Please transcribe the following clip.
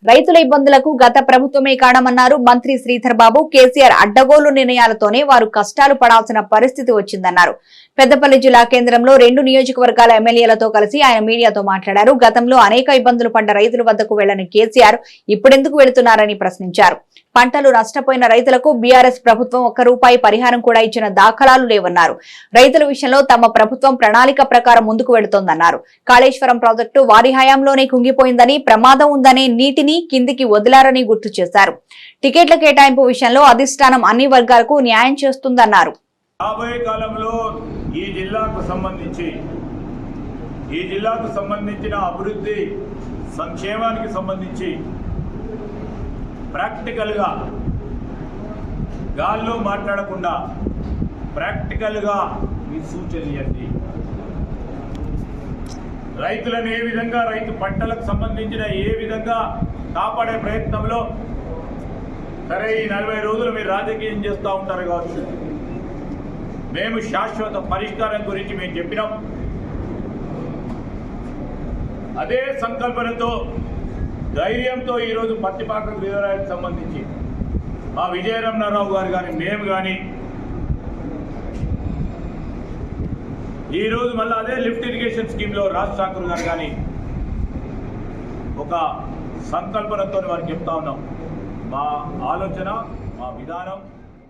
రైతుల ఇబ్బందులకు గత ప్రభుత్వమే కారణమన్నారు మంత్రి శ్రీధర్ బాబు. కేసీఆర్ అడ్డగోలు నిర్ణయాలతోనే వారు కష్టాలు పడాల్సిన పరిస్థితి వచ్చిందన్నారు. పెద్దపల్లి జిల్లా కేంద్రంలో 2 నియోజకవర్గాల ఎమ్మెల్యేలతో కలిసి ఆయన మీడియాతో మాట్లాడారు. గతంలో అనేక ఇబ్బందులు పడ్డ రైతుల వద్దకు వెళ్లని కేసీఆర్ ఇప్పుడెందుకు వెళుతున్నారని ప్రశ్నించారు. పంటలు నష్టపోయిన రైతులకు బీఆర్ఎస్ ప్రభుత్వం ₹1 పరిహారం కూడా ఇచ్చిన దాఖలాలు లేవన్నారు. రైతుల విషయంలో తమ ప్రభుత్వం ప్రణాళిక ప్రకారం ముందుకు వెళుతోందన్నారు. కాళేశ్వరం ప్రాజెక్టు వారి హయాంలోనే కుంగిపోయిందని, ప్రమాదం ఉందనే నీటిని కిందికి వదిలారని గుర్తు చేశారు. టికెట్ల కేటాయింపు విషయంలో అధిష్టానం అన్ని వర్గాలకు న్యాయం చేస్తుందన్నారు. రాబోయే కాలంలో ఈ జిల్లాకు సంబంధించిన అభివృద్ధి సంక్షేమానికి సంబంధించి ప్రాక్టికల్గా గాల్లో మాట్లాడకుండా ప్రాక్టికల్గా మీ సూచనలు ఇవ్వండి. రైతులను ఏ విధంగా, రైతు పంటలకు సంబంధించిన ఏ విధంగా కాపాడే ప్రయత్నంలో సరే ఈ 40 రోజులు మీరు రాజకీయం చేస్తూ ఉంటారు కావచ్చు. మేము శాశ్వత పరిష్కారం గురించి మేము చెప్పినాం. అదే సంకల్పనతో, ధైర్యంతో ఈరోజు పత్తిపాక రిజర్వాయర్కి సంబంధించి మా విజయరమణారావు గారు కానీ మేము కానీ ఈరోజు మళ్ళీ అదే లిఫ్ట్ ఇరిగేషన్ స్కీమ్లో రాజ్ ఠాకూర్ గారు కానీ ఒక సంకల్పనతో వారికి చెప్తా ఉన్నాం. మా ఆలోచన, మా విధానం